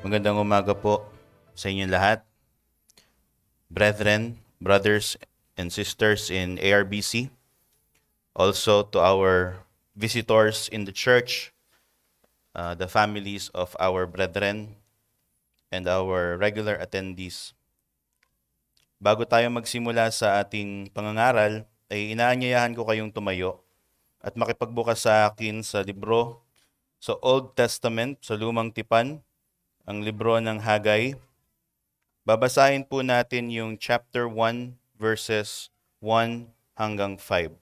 Magandang umaga po sa inyong lahat. Brethren, brothers, and sisters in ARBC. Also to our visitors in the church, the families of our brethren, and our regular attendees. Bago tayo magsimula sa ating pangangaral, ay inaanyayahan ko kayong tumayo at makipagbukas sa akin sa libro sa Old Testament, sa Lumang Tipan, ang libro ng Hagay. Babasahin po natin yung chapter 1, verses 1 hanggang 5.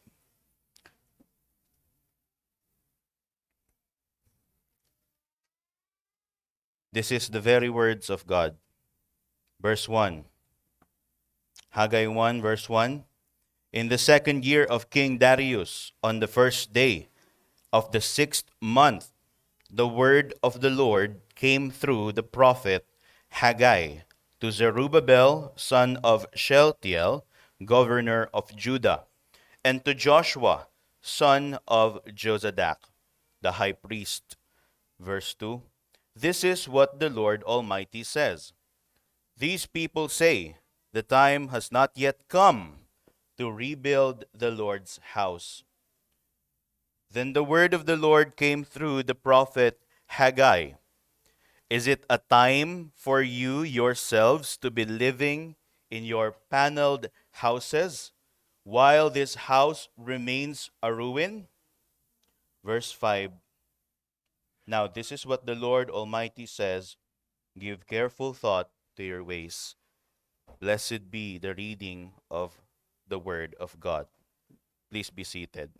This is the very words of God. Verse 1. Hagay 1, verse 1. In the second year of King Darius, on the first day of the 6th month, the word of the Lord came through the prophet Haggai to Zerubbabel, son of Shealtiel, governor of Judah, and to Joshua, son of Jozadak, the high priest. Verse 2, This is what the Lord Almighty says. These people say, the time has not yet come to rebuild the Lord's house. Then the word of the Lord came through the prophet Haggai. Is it a time for you yourselves to be living in your paneled houses while this house remains a ruin? Verse 5. Now this is what the Lord Almighty says. Give careful thought to your ways. Blessed be the reading of the word of God. Please be seated.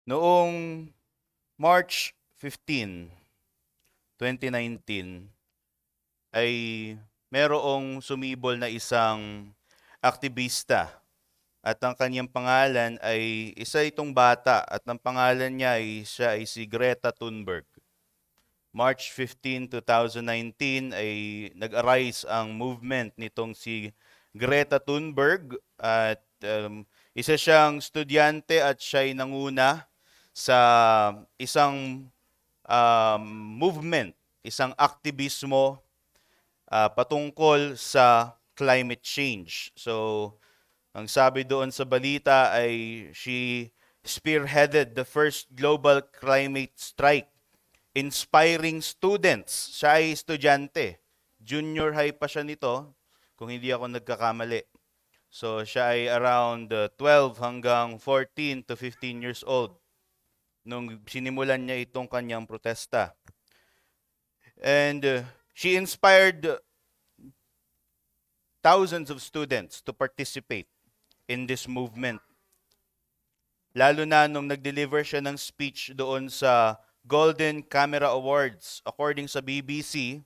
Noong March 15, 2019, ay merong sumibol na isang aktivista at ang kanyang pangalan ay isa itong bata at ang pangalan niya ay siya ay si Greta Thunberg. March 15, 2019 ay nag-arise ang movement nitong si Greta Thunberg at isa siyang estudyante at siya ay nanguna sa isang movement, isang aktivismo patungkol sa climate change. So, ang sabi doon sa balita ay she spearheaded the first global climate strike, inspiring students. Siya ay estudyante. Junior high pa siya nito, kung hindi ako nagkakamali. So, siya ay around 12 hanggang 14 to 15 years old nung sinimulan niya itong kanyang protesta. And she inspired thousands of students to participate in this movement. Lalo na nung nag-deliver siya ng speech doon sa Golden Camera Awards. According sa BBC,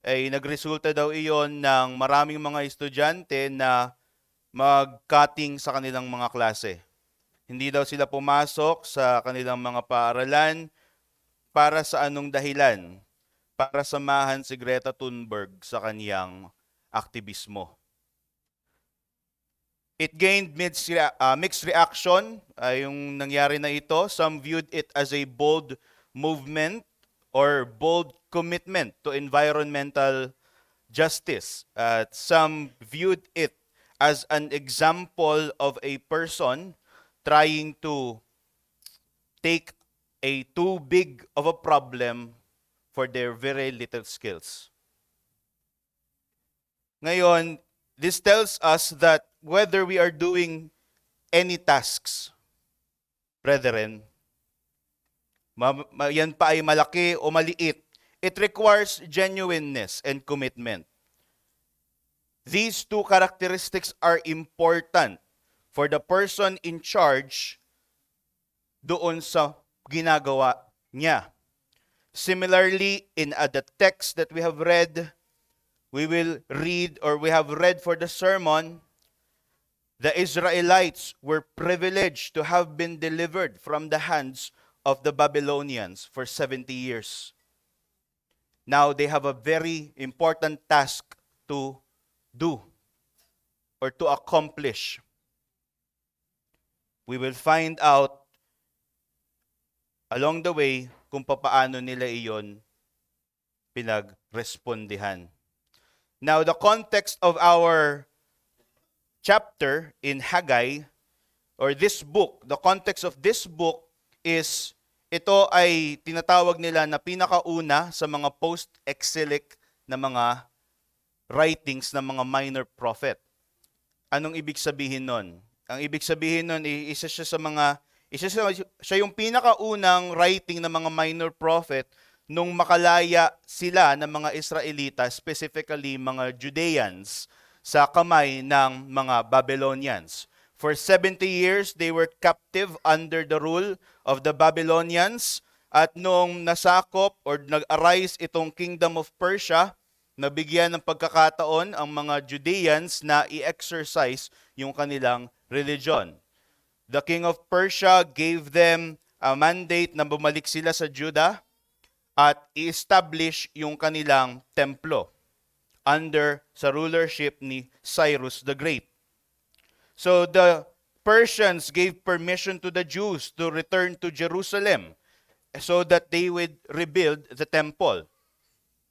ay nagresulta daw iyon ng maraming mga estudyante na mag-cutting sa kanilang mga klase. Hindi daw sila pumasok sa kanilang mga paaralan para sa anong dahilan? Para samahan si Greta Thunberg sa kaniyang aktivismo. It gained mixed reaction, yung nangyari na ito. Some viewed it as a bold movement or bold commitment to environmental justice. Some viewed it as an example of a person trying to take a too big of a problem for their very little skills. Ngayon, this tells us that whether we are doing any tasks, brethren, yan pa ay malaki o maliit, it requires genuineness and commitment. These two characteristics are important for the person in charge doon sa ginagawa niya. Similarly, in the text that we have read, we have read for the sermon, the Israelites were privileged to have been delivered from the hands of the Babylonians for 70 years. Now they have a very important task to do or to accomplish. We will find out along the way kung papaano nila iyon pinagrespondihan. Now, the context of our chapter in Haggai, or this book, the context of this book is, ito ay tinatawag nila na pinakauna sa mga post-exilic na mga writings ng mga minor prophet. Anong ibig sabihin nun? Ang ibig sabihin nun, siya yung pinakaunang writing ng mga minor prophet nung makalaya sila ng mga Israelita, specifically mga Judeans, sa kamay ng mga Babylonians. For 70 years, they were captive under the rule of the Babylonians. At nung nasakop or nag-arise itong Kingdom of Persia, nabigyan ng pagkakataon ang mga Judeans na i-exercise yung kanilang religion. The king of Persia gave them a mandate na bumalik sila sa Judah at i-establish yung kanilang templo under sa rulership ni Cyrus the Great. So the Persians gave permission to the Jews to return to Jerusalem so that they would rebuild the temple.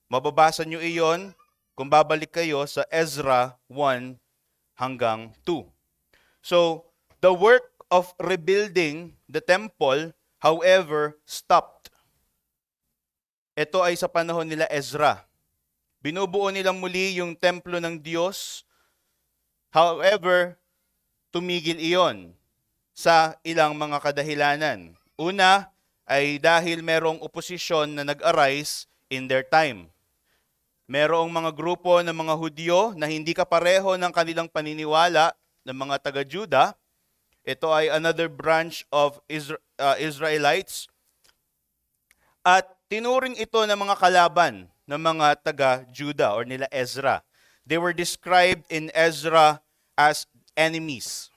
Mababasa nyo iyon kung babalik kayo sa Ezra 1 hanggang 2. So the work of rebuilding the temple, however, stopped. Ito ay sa panahon nila Ezra. Binubuo nilang muli yung templo ng Diyos. However, tumigil iyon sa ilang mga kadahilanan. Una ay dahil merong oposisyon na nag-arise in their time. Merong mga grupo ng mga Hudyo na hindi kapareho ng kanilang paniniwala ng mga taga-Juda. Ito ay another branch of Israelites. At tinuring ito ng mga kalaban ng mga taga-Juda or nila Ezra. They were described in Ezra as enemies.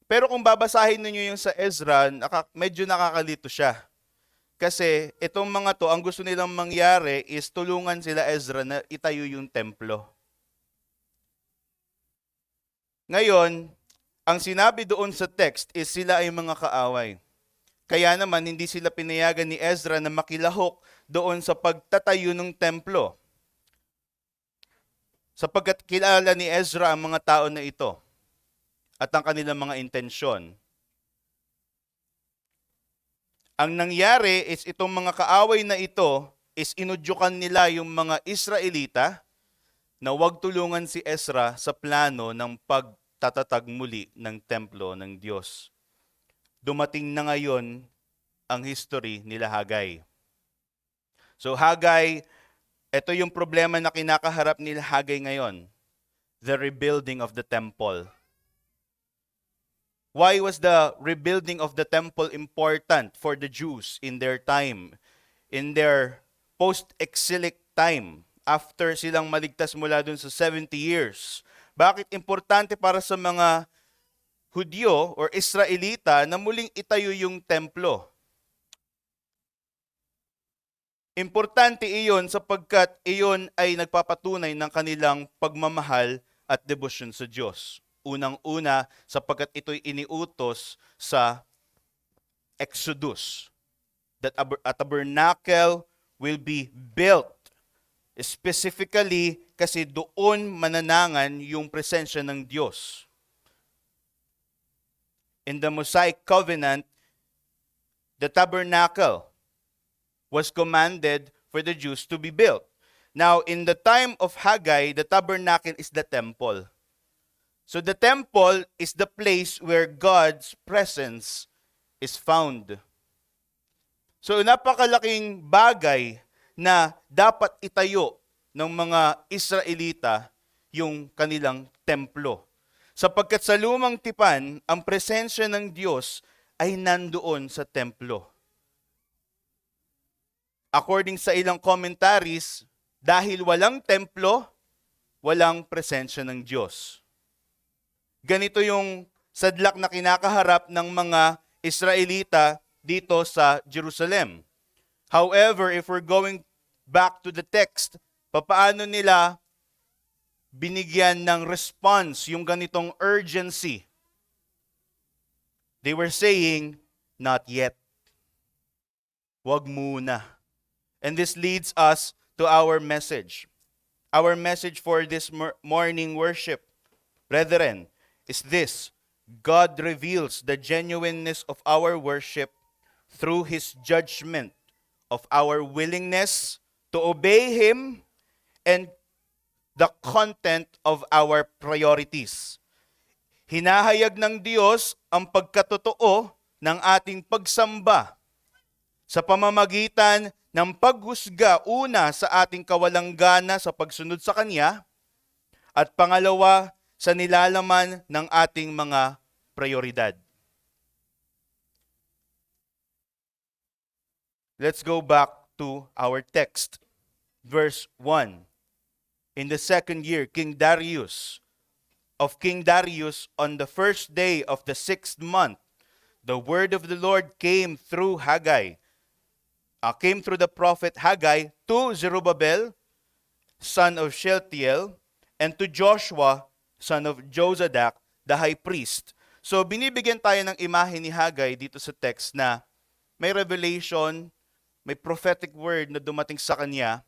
Pero kung babasahin niyo yung sa Ezra, medyo nakakalito siya. Kasi itong mga to, ang gusto nilang mangyari is tulungan sila Ezra na itayo yung templo. Ngayon, ang sinabi doon sa text is sila ay mga kaaway. Kaya naman, hindi sila pinayagan ni Ezra na makilahok doon sa pagtatayo ng templo. Sapagkat kilala ni Ezra ang mga tao na ito at ang kanilang mga intensyon. Ang nangyari is itong mga kaaway na ito is inudyukan nila yung mga Israelita na huwag tulungan si Ezra sa plano ng pagtatatag muli ng templo ng Diyos. Dumating na ngayon ang history nila Haggai. So Haggai, ito yung problema na kinakaharap nila Haggai ngayon. The rebuilding of the temple. Why was the rebuilding of the temple important for the Jews in their time? In their post-exilic time, after silang maligtas mula dun sa 70 years. Bakit importante para sa mga Hudyo or Israelita na muling itayo yung templo? Importante iyon sapagkat iyon ay nagpapatunay ng kanilang pagmamahal at debosyon sa Diyos. Unang-una sapagkat ito'y iniutos sa Exodus, that a tabernacle will be built specifically kasi doon mananangan yung presensya ng Diyos. In the Mosaic covenant, the tabernacle was commanded for the Jews to be built. Now, in the time of Haggai, the tabernacle is the temple. So the temple is the place where God's presence is found. So napakalaking bagay na dapat itayo ng mga Israelita yung kanilang templo. Sapagkat sa lumang tipan, ang presensya ng Diyos ay nandoon sa templo. According sa ilang commentaries, dahil walang templo, walang presensya ng Diyos. Ganito yung sadlak na kinakaharap ng mga Israelita dito sa Jerusalem. However, if we're going back to the text, papaano nila binigyan ng response yung ganitong urgency? They were saying, not yet. Wag muna. And this leads us to our message. Our message for this morning worship, brethren, is this: God reveals the genuineness of our worship through His judgment of our willingness to obey Him and the content of our priorities. Hinahayag ng Diyos ang pagkatotoo ng ating pagsamba sa pamamagitan ng paghusga, una sa ating kawalanggana sa pagsunod sa Kanya, at pangalawa sa nilalaman ng ating mga prioridad. Let's go back to our text. Verse 1. In the second year, King Darius, on the first day of the 6th month, the word of the Lord came through the prophet Haggai to Zerubbabel, son of Shealtiel, and to Joshua, son of Jozadak, the high priest. So binibigyan tayo ng imahe ni Haggai dito sa text na may revelation, may prophetic word na dumating sa kanya,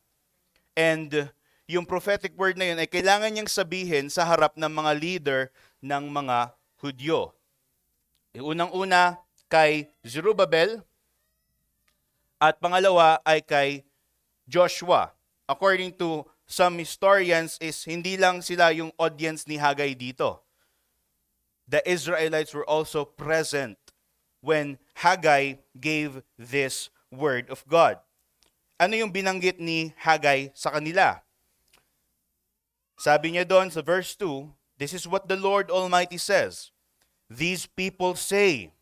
and yung prophetic word na yun ay kailangan niyang sabihin sa harap ng mga leader ng mga Hudyo. Unang-una kay Zerubbabel, at pangalawa ay kay Joshua. According to some historians, is hindi lang sila yung audience ni Haggai dito. The Israelites were also present when Haggai gave this word of God. Ano yung binanggit ni Haggai sa kanila? Sabi niya doon sa verse 2, this is what the Lord Almighty says. These people say,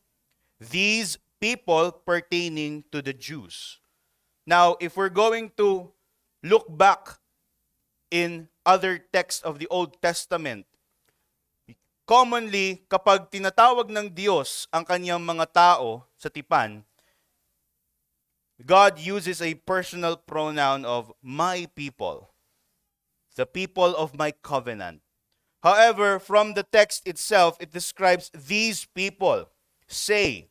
these people pertaining to the Jews. Now, if we're going to look back in other texts of the Old Testament, commonly, kapag tinatawag ng Diyos ang kanyang mga tao sa tipan, God uses a personal pronoun of my people, the people of my covenant. However, from the text itself, it describes these people say,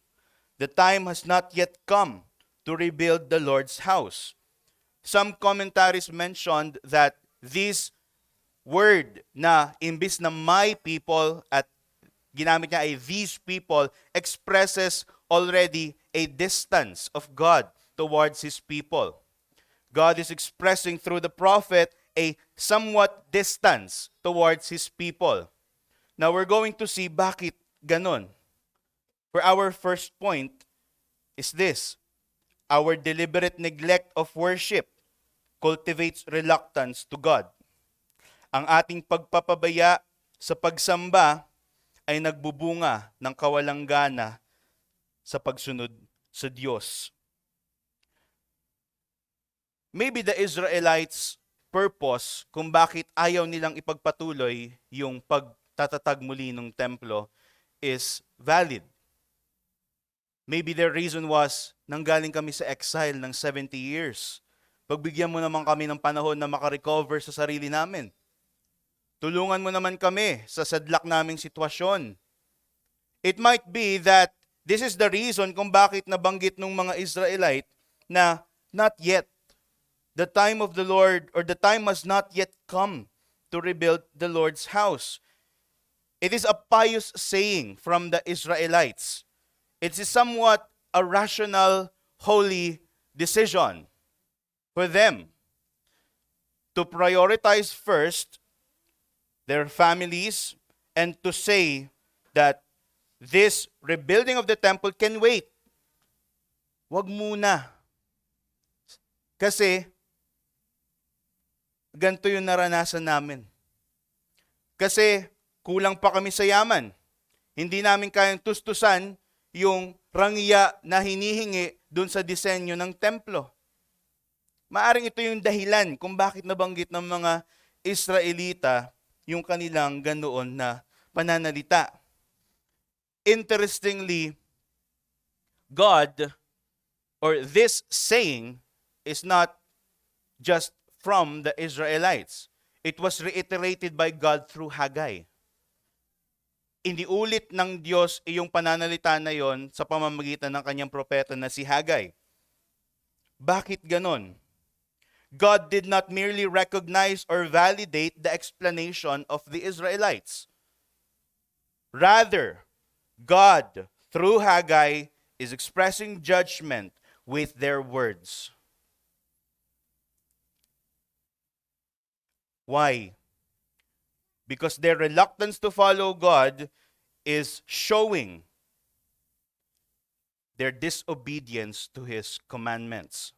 the time has not yet come to rebuild the Lord's house. Some commentaries mentioned that this word na imbis na my people at ginamit niya ay these people expresses already a distance of God towards His people. God is expressing through the prophet a somewhat distance towards His people. Now we're going to see bakit ganon. For our first point is this: our deliberate neglect of worship cultivates reluctance to God. Ang ating pagpapabaya sa pagsamba ay nagbubunga ng kawalanggana sa pagsunod sa Diyos. Maybe the Israelites' purpose kung bakit ayaw nilang ipagpatuloy yung pagtatatag muli ng templo is valid. Maybe their reason was, nanggaling kami sa exile ng 70 years. Pagbigyan mo naman kami ng panahon na makarecover sa sarili namin. Tulungan mo naman kami sa sadlak naming sitwasyon. It might be that this is the reason kung bakit nabanggit ng mga Israelite na not yet. The time of the Lord, or the time has not yet come to rebuild the Lord's house. It is a pious saying from the Israelites. It is somewhat a rational, holy decision for them to prioritize first their families and to say that this rebuilding of the temple can wait. Wag muna. Kasi ganito yung naranasan namin. Kasi kulang pa kami sa yaman. Hindi namin kayang tustusan yung rangya na hinihingi dun sa disenyo ng templo. Maaring ito yung dahilan kung bakit nabanggit ng mga Israelita yung kanilang ganoon na pananalita. Interestingly, God or this saying is not just from the Israelites. It was reiterated by God through Haggai. Iniulit ng Diyos iyong pananalita na yon sa pamamagitan ng kanyang propeta na si Haggai. Bakit ganon? God did not merely recognize or validate the explanation of the Israelites. Rather, God, through Haggai, is expressing judgment with their words. Why? Because their reluctance to follow God is showing their disobedience to His commandments.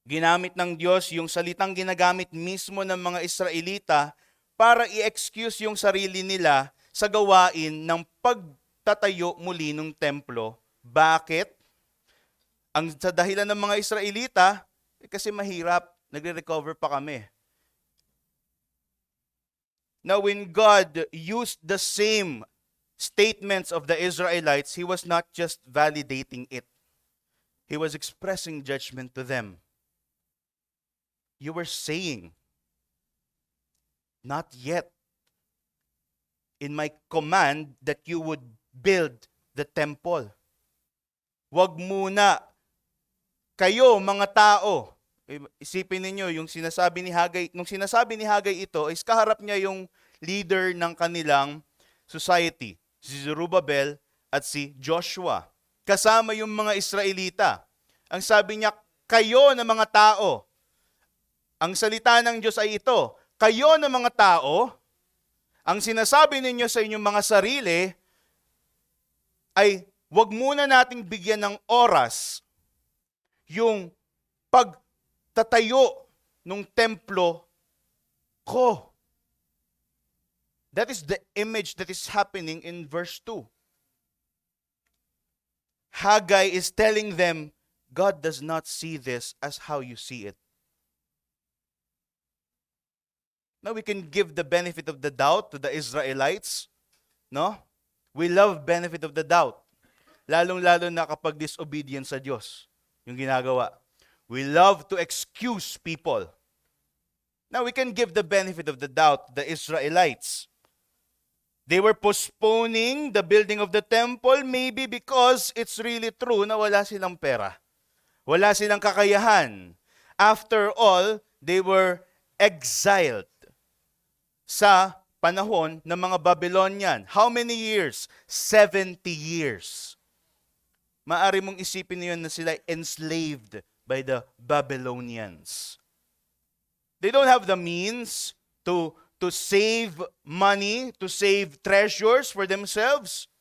Ginamit ng Diyos yung salitang ginagamit mismo ng mga Israelita para i-excuse yung sarili nila sa gawain ng pagtatayo muli ng templo. Bakit? Ang sa dahilan ng mga Israelita, kasi mahirap, nagre-recover pa kami. Now, when God used the same statements of the Israelites, He was not just validating it. He was expressing judgment to them. You were saying, not yet, in my command that you would build the temple. Wag muna. Kayo, mga tao, isipin ninyo, yung sinasabi ni Haggai, nung sinasabi ni Haggai ito, is kaharap niya yung leader ng kanilang society, si Zerubbabel at si Joshua. Kasama yung mga Israelita. Ang sabi niya, kayo na mga tao. Ang salita ng Diyos ay ito, kayo na mga tao, ang sinasabi ninyo sa inyong mga sarili ay wag muna nating bigyan ng oras yung pagtatayo ng templo ko. That is the image that is happening in verse 2. Haggai is telling them, God does not see this as how you see it. Now we can give the benefit of the doubt to the Israelites. No? We love benefit of the doubt. Lalong-lalo na kapag disobedience sa Diyos yung ginagawa. We love to excuse people. Now we can give the benefit of the doubt to the Israelites. They were postponing the building of the temple maybe because it's really true na wala silang pera. Wala silang kakayahan. After all, they were exiled sa panahon ng mga Babylonian. How many years? 70 years. Maari mong isipin niyo na sila enslaved by the Babylonians. They don't have the means to save money, to save treasures for themselves.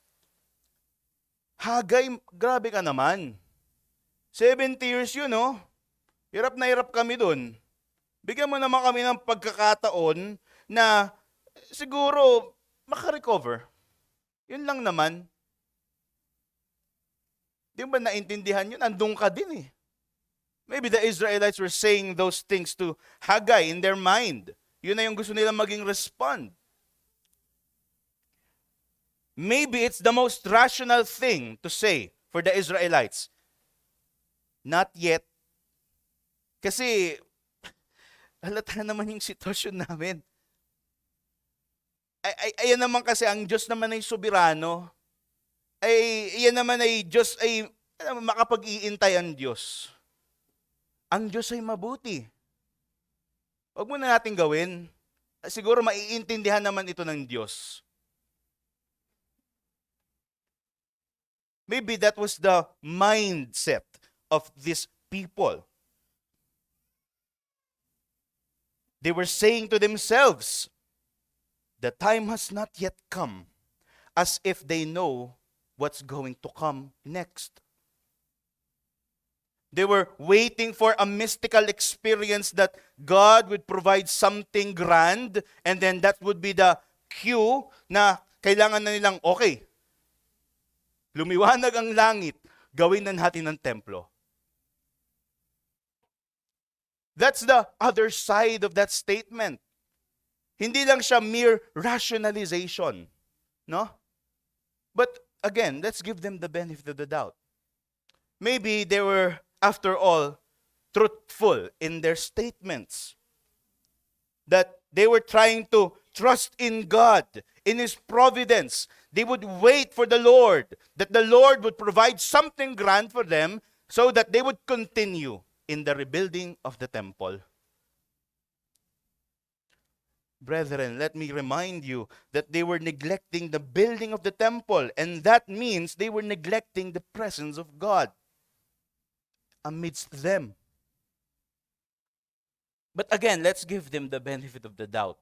Haggai, grabe ka naman. 70 years yun, no? Hirap na hirap kami dun. Bigyan mo naman kami ng pagkakataon na siguro makarecover. Yun lang naman. Di ba naintindihan yun? Andun ka din eh. Maybe the Israelites were saying those things to Haggai in their mind. Yun na yung gusto nilang maging respond. Maybe it's the most rational thing to say for the Israelites. Not yet. Kasi halata naman yung sitwasyon namin. Ayan naman kasi ang Diyos naman ay soberano. Ayan naman ay Diyos ay makapag-iintay ang Diyos. Ang Diyos ay mabuti. Huwag muna natin gawin. Siguro maiintindihan naman ito ng Diyos. Maybe that was the mindset of these people. They were saying to themselves, the time has not yet come, as if they know what's going to come next. They were waiting for a mystical experience that God would provide something grand, and then that would be the cue na kailangan na nilang, okay, lumiwanag ang langit, gawin na natin ng templo. That's the other side of that statement. Hindi lang siya mere rationalization. No? But again, let's give them the benefit of the doubt. maybe they were, after all, truthful in their statements. That they were trying to trust in God, in His providence. They would wait for the Lord, that the Lord would provide something grand for them so that they would continue in the rebuilding of the temple. Brethren, let me remind you that they were neglecting the building of the temple, and that means they were neglecting the presence of God amidst them. But again, let's give them the benefit of the doubt.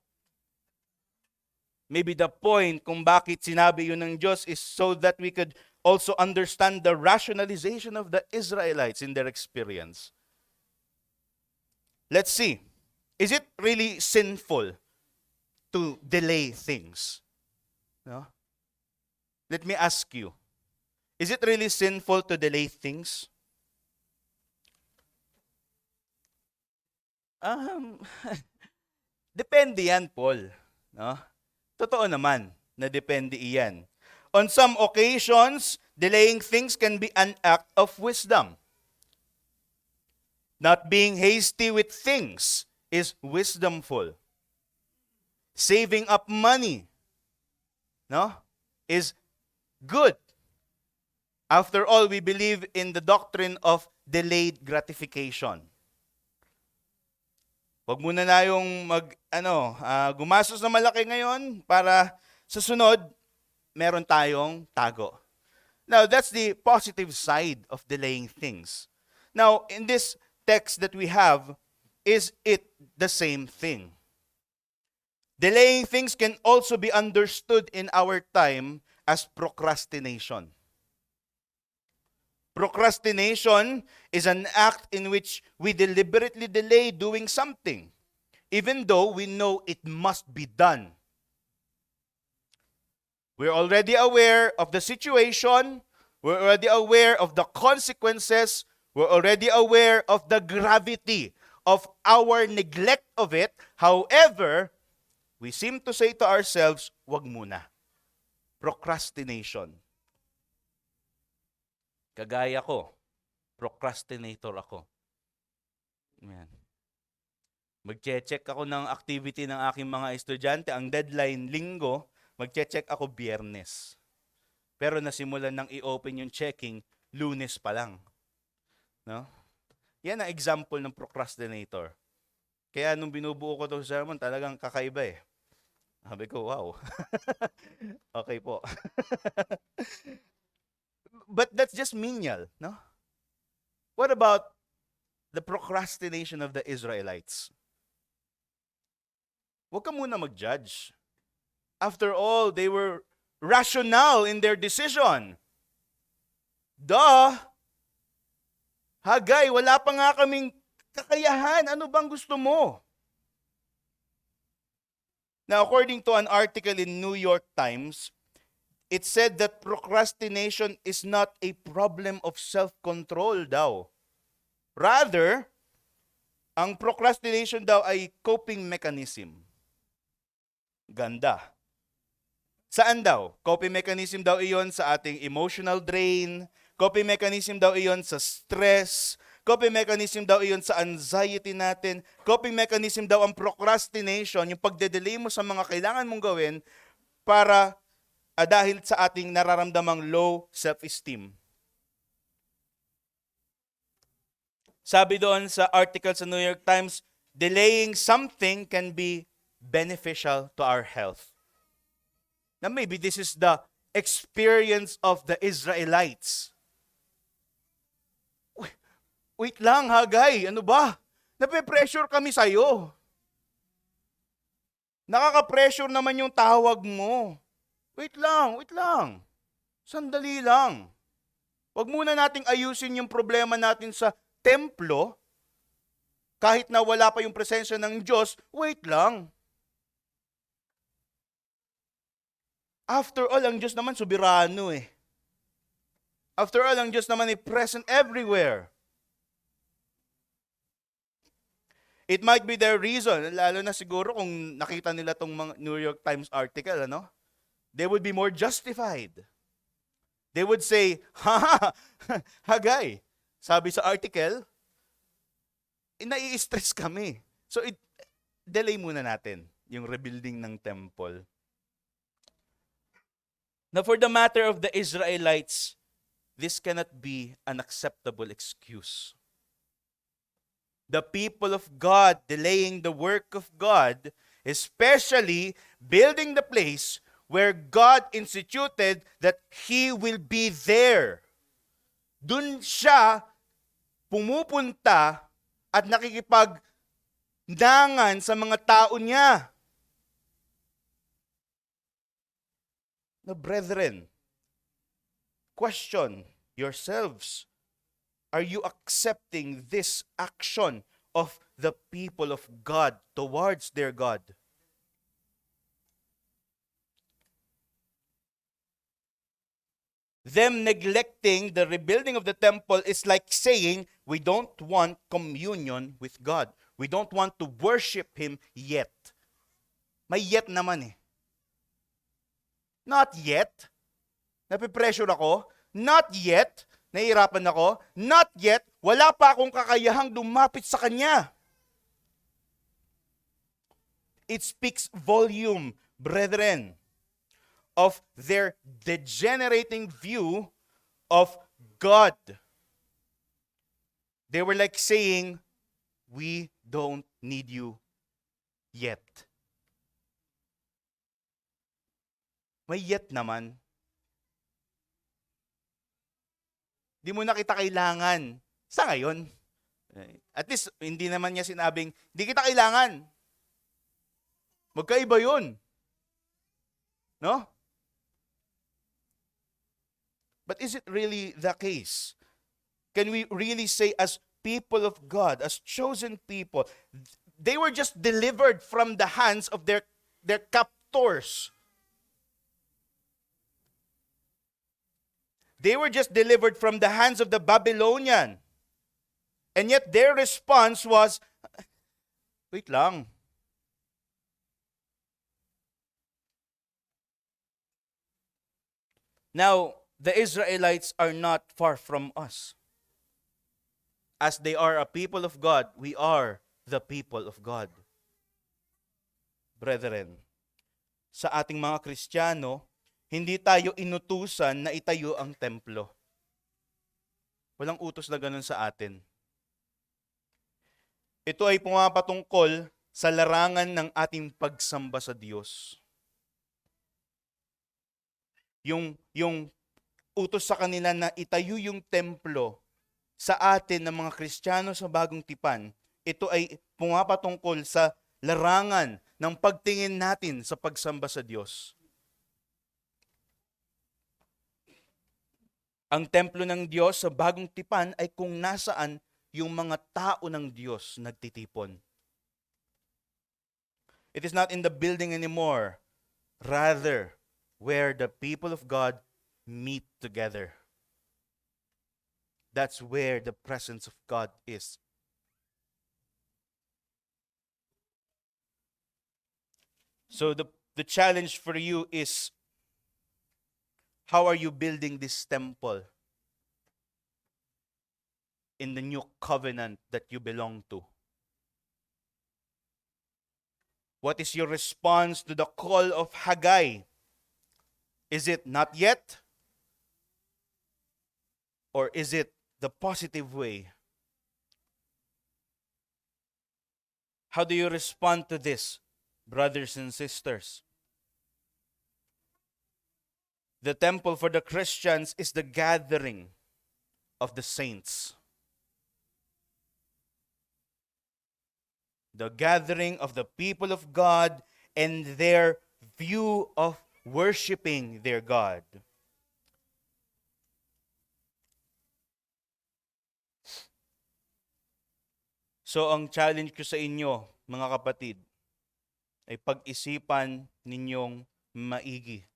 Maybe the point kung bakit sinabi yun ng Diyos is so that we could also understand the rationalization of the Israelites in their experience. Let's see. Is it really sinful to delay things? No? Let me ask you. Is it really sinful to delay things? Depende yan, Paul. No? Totoo naman na depende iyan. On some occasions, delaying things can be an act of wisdom. Not being hasty with things is wisdomful. Saving up money, no, is good. After all, we believe in the doctrine of delayed gratification. Huwag muna na yung gumastos na malaki ngayon para sa sunod, meron tayong tago. Now, that's the positive side of delaying things. Now, in this text that we have, is it the same thing? Delaying things can also be understood in our time as procrastination. Procrastination is an act in which we deliberately delay doing something, even though we know it must be done. We're already aware of the situation. We're already aware of the consequences. We're already aware of the gravity of our neglect of it. However, we seem to say to ourselves, wag muna. Procrastination. Kagaya ko, procrastinator ako. Ayan. Magche-check ako ng activity ng aking mga estudyante. Ang deadline linggo, magche-check ako Biyernes. Pero nasimulan nang i-open yung checking Lunes pa lang. No? Yan ang example ng procrastinator. Kaya nung binubuo ko itong sermon, talagang kakaiba eh. Sabi ko, wow. Okay po. But that's just menial, no? What about the procrastination of the Israelites? Huwag ka muna mag-judge. After all, they were rational in their decision. Duh! Hagay, wala pa nga kaming kakayahan. Ano bang gusto mo? Now, according to an article in New York Times, it said that procrastination is not a problem of self-control daw. Rather, ang procrastination daw ay coping mechanism. Ganda. Saan daw? Coping mechanism daw iyon sa ating emotional drain. Coping mechanism daw iyon sa stress. Coping mechanism daw iyon sa anxiety natin. Coping mechanism daw ang procrastination, yung pagde-delay mo sa mga kailangan mong gawin para dahil sa ating nararamdamang low self-esteem. Sabi doon sa article sa New York Times, delaying something can be beneficial to our health. Now maybe this is the experience of the Israelites. Wait lang, Hagay, ano ba? Nape-pressure kami sa'yo. Nakaka-pressure naman yung tawag mo. Wait lang. Sandali lang. Huwag muna nating ayusin yung problema natin sa templo, kahit na wala pa yung presensya ng Diyos, wait lang. After all, ang Diyos naman soberano eh. After all, ang Diyos naman ay present everywhere. It might be their reason, lalo na siguro kung nakita nila tong mga New York Times article, ano? They would be more justified. They would say, Hagay, sabi sa article, nai-stress kami. So, delay muna natin yung rebuilding ng temple. Now, for the matter of the Israelites, this cannot be an acceptable excuse. The people of God delaying the work of God, especially building the place where God instituted that He will be there. Dun siya pumupunta at nakikipagdangan sa mga tao niya. Now, brethren, question yourselves. Are you accepting this action of the people of God towards their God? Them neglecting the rebuilding of the temple is like saying, we don't want communion with God. We don't want to worship Him yet. May yet naman eh. Not yet. Napipressure ako. Not yet. Nahihirapan ako. Not yet. Wala pa akong kakayahang lumapit sa Kanya. It speaks volume, brethren, of their degenerating view of God. They were like saying, we don't need you yet. May yet naman. Di mo na kita kailangan. Sa ngayon. At least, hindi naman niya sinabing, di kita kailangan. Magkaiba yun. No? But is it really the case? Can we really say as people of God, as chosen people, they were just delivered from the hands of their captors. They were just delivered from the hands of the Babylonian. And yet their response was, wait lang. Now, the Israelites are not far from us. As they are a people of God, we are the people of God. Brethren, sa ating mga Kristiyano, hindi tayo inutusan na itayo ang templo. Walang utos na ganun sa atin. Ito ay pumapatungkol sa larangan ng ating pagsamba sa Diyos. Yung utos sa kanila na itayo yung templo sa atin ng mga Kristiyano sa Bagong Tipan, ito ay pumapatungkol sa larangan ng pagtingin natin sa pagsamba sa Diyos. Ang templo ng Diyos sa Bagong Tipan ay kung nasaan yung mga tao ng Diyos nagtitipon. It is not in the building anymore, rather where the people of God meet together. That's where the presence of God is. So the challenge for you is, how are you building this temple in the new covenant that you belong to? What is your response to the call of Haggai? Is it not yet? Or is it the positive way? How do you respond to this, brothers and sisters? The temple for the Christians is the gathering of the saints. The gathering of the people of God and their view of worshiping their God. So ang challenge ko sa inyo, mga kapatid, ay pag-isipan ninyong maigi.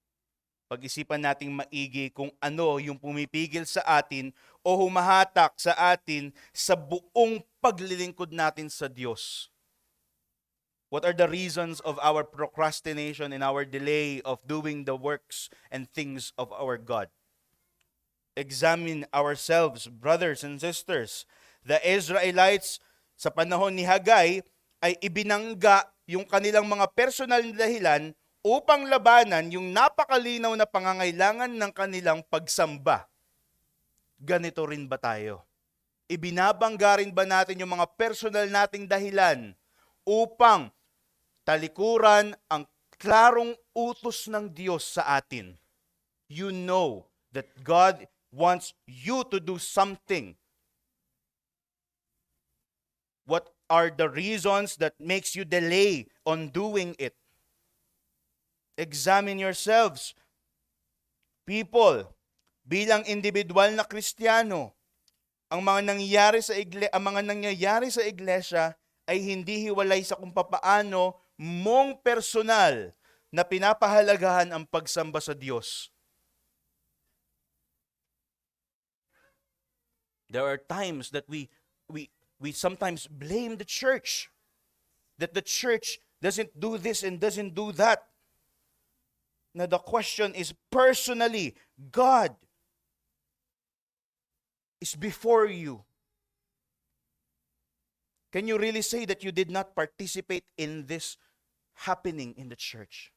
Pag-isipan nating maigi kung ano yung pumipigil sa atin o humahatak sa atin sa buong paglilingkod natin sa Diyos. What are the reasons of our procrastination and our delay of doing the works and things of our God? examine ourselves, brothers and sisters. The Israelites sa panahon ni Hagay ay ibinangga yung kanilang mga personal na dahilan upang labanan yung napakalinaw na pangangailangan ng kanilang pagsamba. Ganito rin ba tayo? Ibinabangga rin ba natin yung mga personal nating dahilan upang talikuran ang klarong utos ng Diyos sa atin? You know that God wants you to do something. What are the reasons that makes you delay on doing it? Examine yourselves. People, bilang individual na Kristiyano, ang mga nangyayari sa iglesia ay hindi hiwalay sa kung papaano mong personal na pinapahalagahan ang pagsamba sa Diyos. There are times that we sometimes blame the church, that the church doesn't do this and doesn't do that. Now the question is, personally, God is before you. Can you really say that you did not participate in this happening in the church?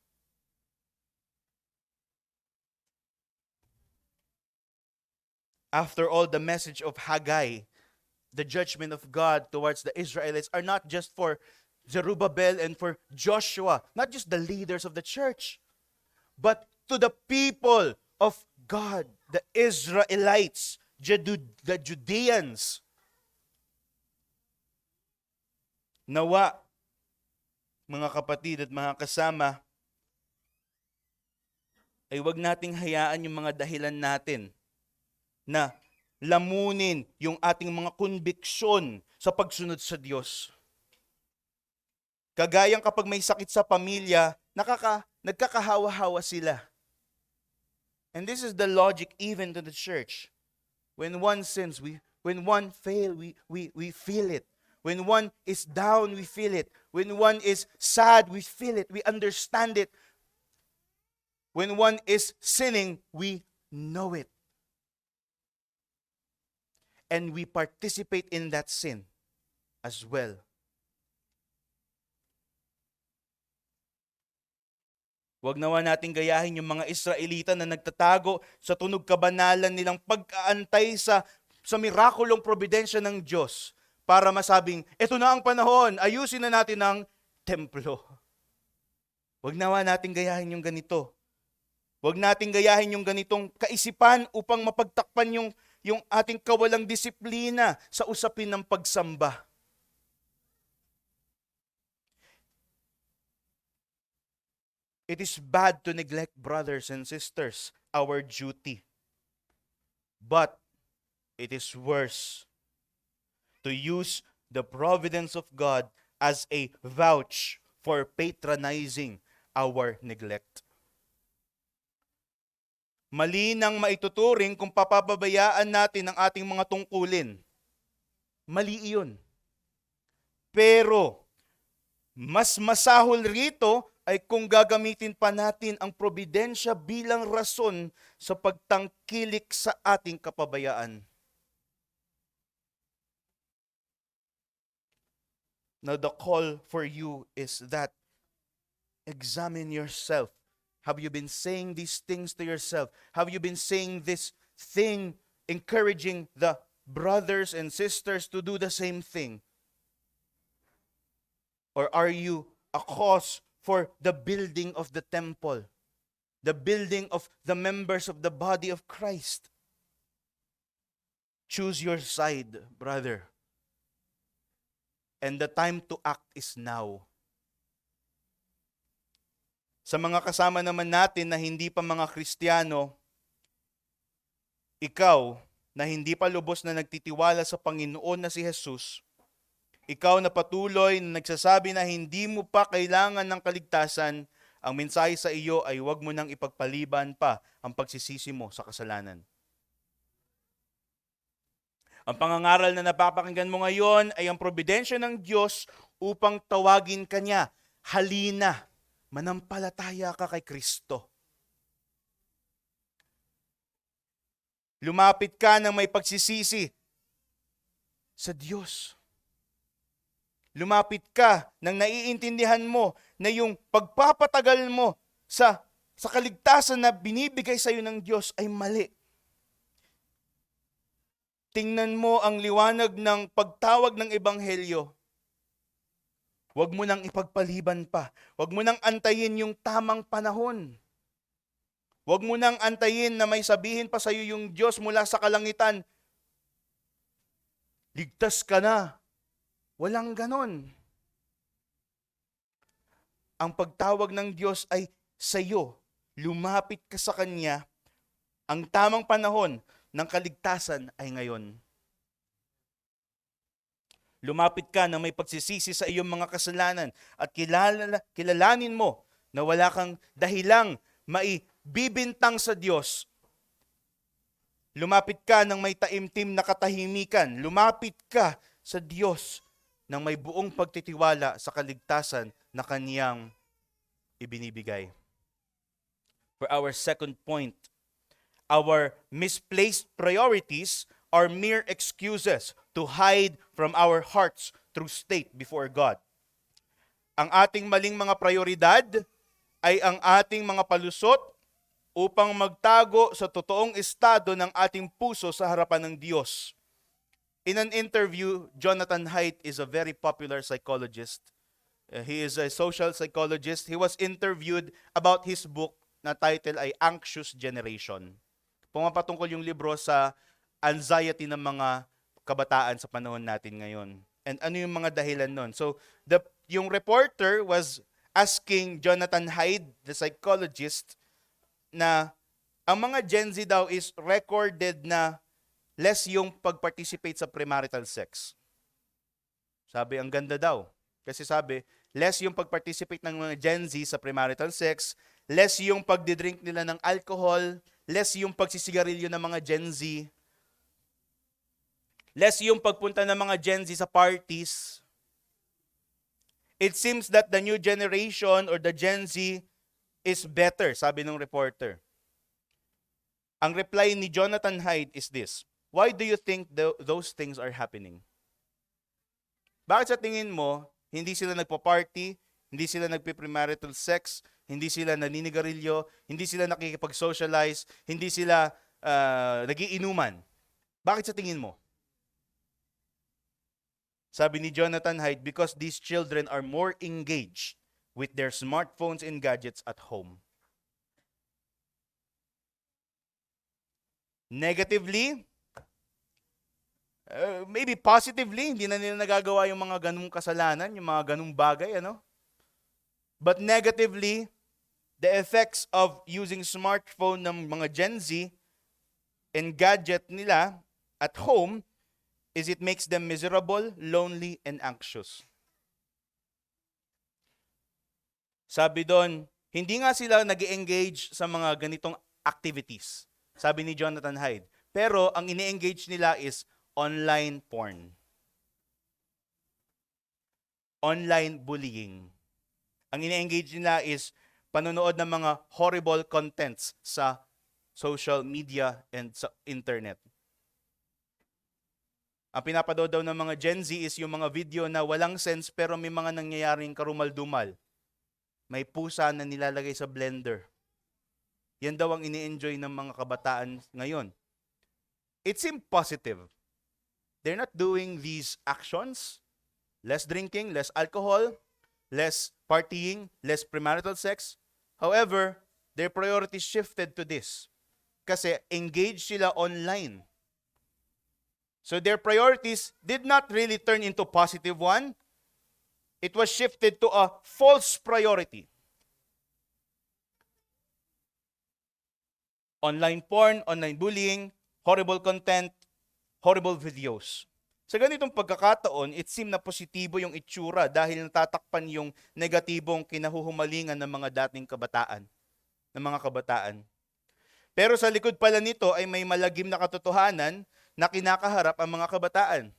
After all, the message of Haggai, the judgment of God towards the Israelites, are not just for Zerubbabel and for Joshua, not just the leaders of the church, but to the people of God, the Israelites, the Judeans. Nawa, mga kapatid at mga kasama, ay wag nating hayaan yung mga dahilan natin na lamunin yung ating mga konbiksyon sa pagsunod sa Diyos. Kagayang kapag may sakit sa pamilya, nagkakahawa-hawa sila. And this is the logic even to the church. When one sins, when one fails, we feel it. When one is down, we feel it. When one is sad, we feel it. We understand it. When one is sinning, we know it. And we participate in that sin as well. Huwag naman nating gayahin yung mga Israelita na nagtatago sa tunog kabanalan nilang pag-aantay sa mirakulong probidensya ng Diyos para masabing, eto na ang panahon, ayusin na natin ang templo. Huwag naman nating gayahin yung ganito. Huwag nating gayahin yung ganitong kaisipan upang mapagtakpan yung ating kawalang disiplina sa usapin ng pagsamba. It is bad to neglect, brothers and sisters, our duty. But it is worse to use the providence of God as a vouch for patronizing our neglect. Mali nang maituturing kung papababayaan natin ang ating mga tungkulin. Mali iyon. Pero, mas masahol rito ay kung gagamitin pa natin ang probidensya bilang rason sa pagtangkilik sa ating kapabayaan. Now the call for you is that examine yourself. Have you been saying these things to yourself? Have you been saying this thing, encouraging the brothers and sisters to do the same thing? Or are you a cause for the building of the temple, the building of the members of the body of Christ? Choose your side, brother. And the time to act is now. Sa mga kasama naman natin na hindi pa mga Kristiyano, ikaw na hindi pa lubos na nagtitiwala sa Panginoon na si Jesus, ikaw na patuloy na nagsasabi na hindi mo pa kailangan ng kaligtasan, ang mensahe sa iyo ay huwag mo nang ipagpaliban pa ang pagsisisi mo sa kasalanan. Ang pangangaral na napapakinggan mo ngayon ay ang probidensya ng Diyos upang tawagin ka niya, halina, manampalataya ka kay Kristo. Lumapit ka ng may pagsisisi sa Diyos. Lumapit ka nang naiintindihan mo na yung pagpapatagal mo sa kaligtasan na binibigay sa iyo ng Diyos ay mali. Tingnan mo ang liwanag ng pagtawag ng Ebanghelyo. Huwag mo nang ipagpaliban pa. Huwag mo nang antayin yung tamang panahon. Huwag mo nang antayin na may sabihin pa sa iyo yung Diyos mula sa kalangitan, ligtas ka na. Walang ganon. Ang pagtawag ng Diyos ay sa iyo. Lumapit ka sa Kanya. Ang tamang panahon ng kaligtasan ay ngayon. Lumapit ka na may pagsisisi sa iyong mga kasalanan at kilalanin mo na wala kang dahilang maibibintang sa Diyos. Lumapit ka ng may taimtim na katahimikan. Lumapit ka sa Diyos ng may buong pagtitiwala sa kaligtasan na Kaniyang ibinibigay. For our second point, our misplaced priorities are mere excuses to hide from our heart's true state before God. Ang ating maling mga prioridad ay ang ating mga palusot upang magtago sa totoong estado ng ating puso sa harapan ng Diyos. In an interview, Jonathan Haidt is a very popular psychologist. He is a social psychologist. He was interviewed about his book na title ay Anxious Generation. Pumapatungkol yung libro sa anxiety ng mga kabataan sa panahon natin ngayon. And ano yung mga dahilan nun? So, yung reporter was asking Jonathan Haidt, the psychologist, na ang mga Gen Z daw is recorded na less yung pag-participate sa premarital sex. Sabi, ang ganda daw. Kasi sabi, less yung pag-participate ng mga Gen Z sa premarital sex, less yung pagdidrink nila ng alcohol, less yung pagsisigarilyo ng mga Gen Z, less yung pagpunta ng mga Gen Z sa parties. It seems that the new generation or the Gen Z is better, sabi ng reporter. Ang reply ni Jonathan Haidt is this: why do you think those things are happening? Bakit sa tingin mo, hindi sila nagpa-party, hindi sila nagpe-premarital sex, hindi sila naninigarilyo, hindi sila nakikipag-socialize, hindi sila nagiinuman? Bakit sa tingin mo? Sabi ni Jonathan Haidt, because these children are more engaged with their smartphones and gadgets at home. Negatively, maybe positively, hindi na nila nagagawa yung mga ganung kasalanan, yung mga ganung bagay, ano? But negatively, the effects of using smartphone ng mga Gen Z and gadget nila at home is it makes them miserable, lonely, and anxious. Sabi doon, hindi nga sila nag-engage sa mga ganitong activities. Sabi ni Jonathan Haidt. Pero ang ini-engage nila is online porn. Online bullying. Ang ini-engage nila is panonood ng mga horrible contents sa social media and sa internet. Ang pinapanood daw ng mga Gen Z is yung mga video na walang sense pero may mga nangyayaring karumal-dumal. May pusa na nilalagay sa blender. Yan daw ang ini-enjoy ng mga kabataan ngayon. It seems positive. They're not doing these actions. Less drinking, less alcohol, less partying, less premarital sex. However, their priorities shifted to this. Kasi engaged sila online. So their priorities did not really turn into positive one. It was shifted to a false priority. Online porn, online bullying, horrible content, horrible videos. Sa ganitong pagkakataon, it seemed na positibo yung itsura dahil natatakpan yung negatibong kinahuhumalingan ng mga dating kabataan, ng mga kabataan. Pero sa likod pala nito ay may malagim na katotohanan na kinakaharap ang mga kabataan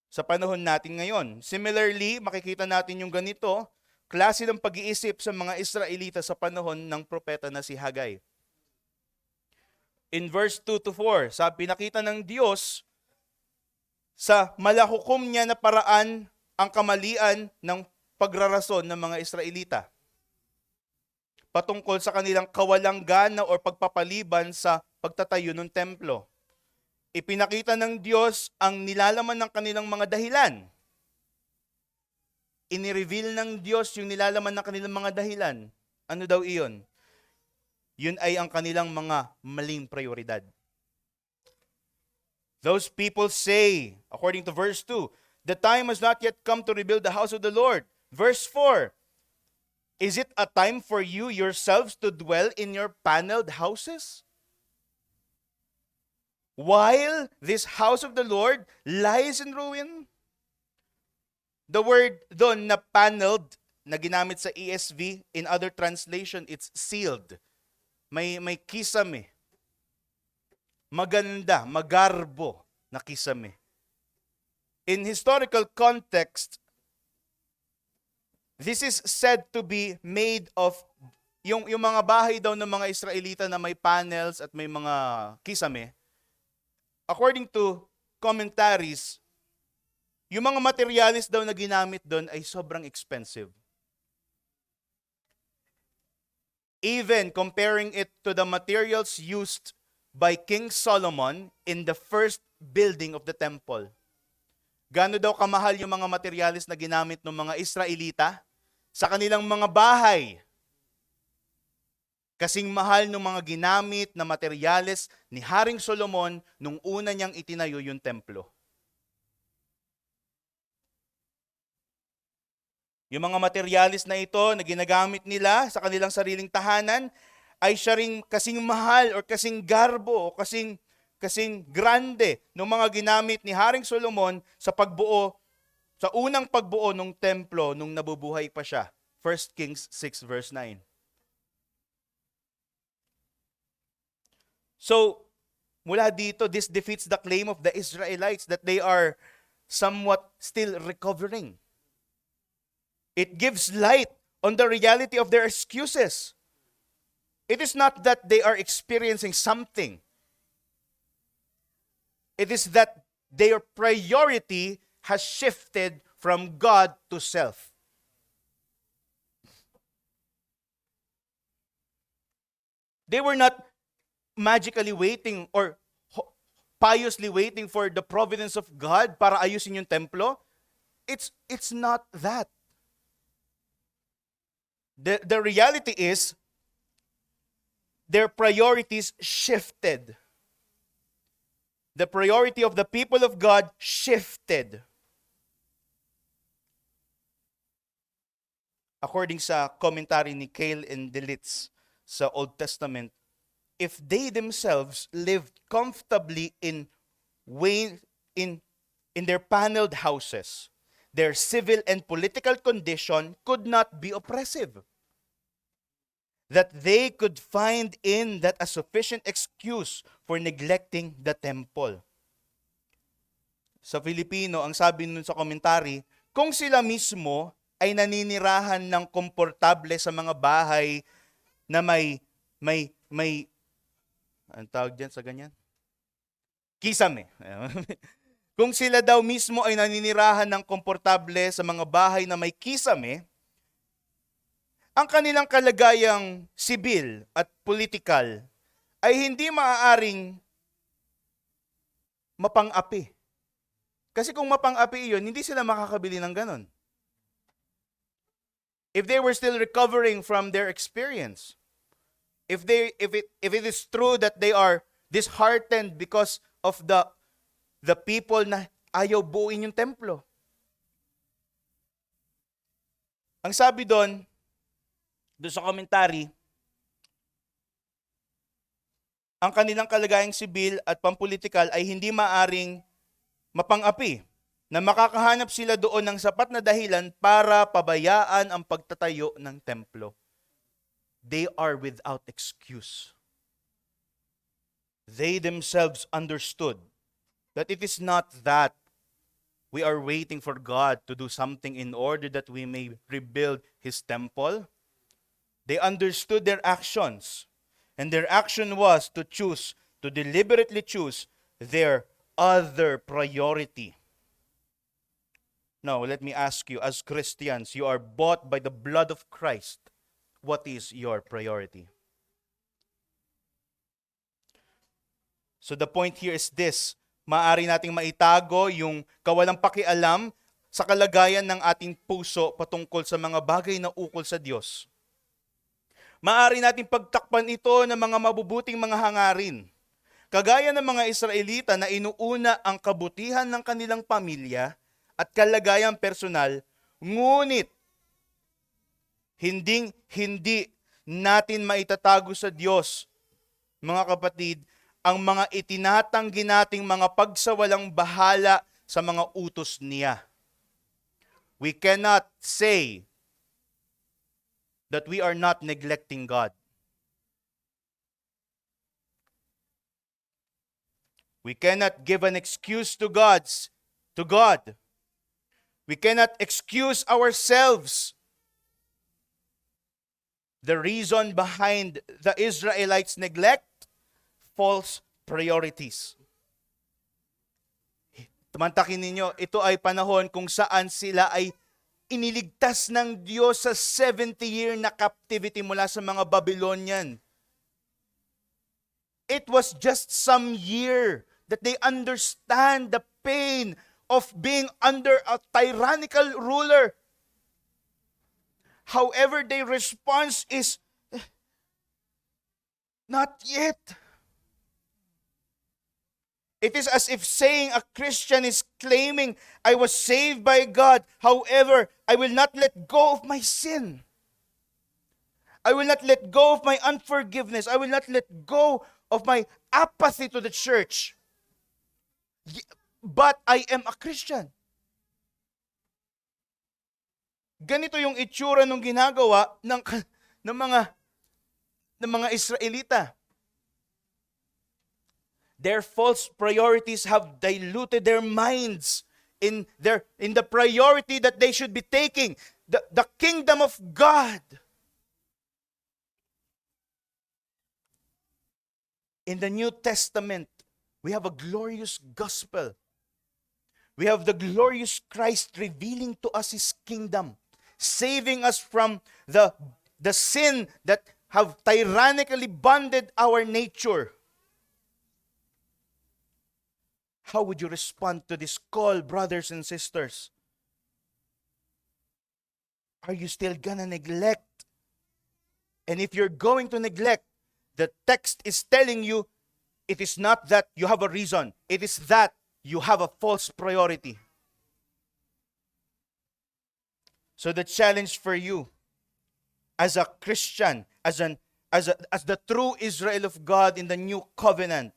sa panahon natin ngayon. Similarly, makikita natin yung ganito, klase ng pag-iisip sa mga Israelita sa panahon ng propeta na si Hagay. In verse 2 to 4, pinakita ng Diyos sa malahukom niya na paraan ang kamalian ng pagrarason ng mga Israelita patungkol sa kanilang kawalang gana o pagpapaliban sa pagtatayo ng templo. Ipinakita ng Diyos ang nilalaman ng kanilang mga dahilan. Inireveal ng Diyos yung nilalaman ng kanilang mga dahilan. Ano daw iyon? Yun ay ang kanilang mga maling prioridad. Those people say, according to verse 2, the time has not yet come to rebuild the house of the Lord. Verse 4, is it a time for you yourselves to dwell in your paneled houses? While this house of the Lord lies in ruin? The word doon na paneled, na ginamit sa ESV, in other translation, it's sealed. May kisame. Maganda, magarbo na kisame. In historical context, this is said to be made of, yung mga bahay daw ng mga Israelita na may panels at may mga kisame, according to commentaries, yung mga materialis daw na ginamit doon ay sobrang expensive. Even comparing it to the materials used by King Solomon in the first building of the temple. Gaano daw kamahal yung mga materialis na ginamit ng mga Israelita sa kanilang mga bahay? Kasing mahal ng mga ginamit na materyales ni Haring Solomon nung una niyang itinayo yung templo. Yung mga materialis na ito na ginagamit nila sa kanilang sariling tahanan ay siya ring kasing mahal o kasing garbo o kasing grande ng mga ginamit ni Haring Solomon sa pagbuo, sa unang pagbuo ng templo nung nabubuhay pa siya. 1 Kings 6 verse 9. So, mula dito, this defeats the claim of the Israelites that they are somewhat still recovering. It gives light on the reality of their excuses. It is not that they are experiencing something. It is that their priority has shifted from God to self. They were not magically waiting or piously waiting for the providence of God para ayusin yung templo. It's not that. The reality is, their priorities shifted. The priority of the people of God shifted. According sa commentary ni Cale and Delitz sa Old Testament, if they themselves lived comfortably in their paneled houses, their civil and political condition could not be oppressive. That they could find in that a sufficient excuse for neglecting the temple. Sa Filipino, ang sabi nun sa commentary, kung sila mismo ay naninirahan ng komportable sa mga bahay na may ang tawag dyan sa ganyan? Kisame. Kung sila daw mismo ay naninirahan ng komportable sa mga bahay na may kisame, ang kanilang kalagayang sibil at politikal ay hindi maaaring mapang-api. Kasi kung mapang-api iyon, hindi sila makakabili ng ganon. If they were still recovering from their experience, if it is true that they are disheartened because of the people na ayaw buuin yung templo. Ang sabi doon sa commentary, ang kanilang kalagayang sibil at pampolitikal ay hindi maaring mapang-api na makakahanap sila doon ng sapat na dahilan para pabayaan ang pagtatayo ng templo. They are without excuse. They themselves understood that it is not that we are waiting for God to do something in order that we may rebuild His temple. They understood their actions, and their action was to choose to deliberately choose their other priority. Now, let me ask you, as Christians, you are bought by the blood of Christ. What is your priority? So the point here is this: maaari nating maitago yung kawalang pakialam sa kalagayan ng ating puso patungkol sa mga bagay na ukol sa Diyos. Maaari nating pagtakpan ito ng mga mabubuting mga hangarin. Kagaya ng mga Israelita na inuuna ang kabutihan ng kanilang pamilya at kalagayang personal, ngunit hindi natin maitatago sa Diyos, mga kapatid, ang mga itinatanggi nating mga pagsawalang bahala sa mga utos niya. We cannot say that we are not neglecting God. We cannot give an excuse to God. We cannot excuse ourselves. The reason behind the Israelites' neglect, false priorities. Tamantakin ninyo, ito ay panahon kung saan sila ay iniligtas ng Diyos sa 70-year na captivity mula sa mga Babylonian. It was just some year that they understand the pain of being under a tyrannical ruler. However, their response is, not yet. It is as if saying a Christian is claiming, I was saved by God. However, I will not let go of my sin. I will not let go of my unforgiveness. I will not let go of my apathy to the church. But I am a Christian. Ganito yung itsura ng ginagawa ng mga Israelita. Their false priorities have diluted their minds in the priority that they should be taking, the kingdom of God. In the New Testament, we have a glorious gospel. We have the glorious Christ revealing to us His kingdom, saving us from the sin that have tyrannically bonded our nature. How would you respond to this call, brothers and sisters? Are you still gonna neglect? And if you're going to neglect, the text is telling you, it is not that you have a reason. It is that you have a false priority. So the challenge for you as a Christian, as the true Israel of God in the new covenant,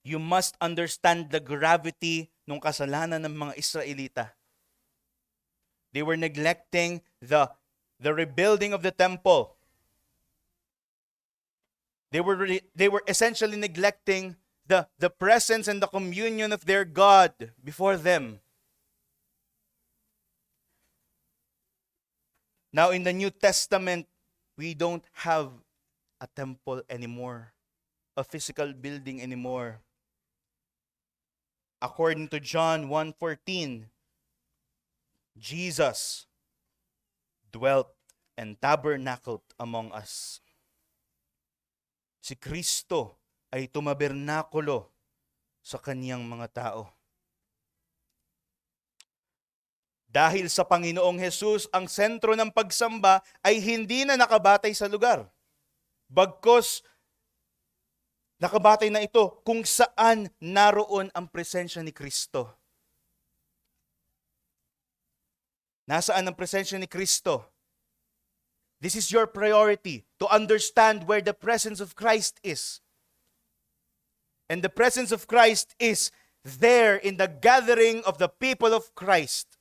you must understand the gravity ng kasalanan ng mga Israelita. They were neglecting the rebuilding of the temple. They were essentially neglecting the presence and the communion of their God before them. Now in the New Testament, we don't have a temple anymore, a physical building anymore. According to John 1:14, Jesus dwelt and tabernacled among us. Si Kristo ay tumabernakulo sa kaniyang mga tao. Dahil sa Panginoong Hesus, ang sentro ng pagsamba ay hindi na nakabatay sa lugar. Bagkus, nakabatay na ito kung saan naroon ang presensya ni Kristo. Nasaan ang presensya ni Kristo? This is your priority, to understand where the presence of Christ is. And the presence of Christ is there in the gathering of the people of Christ.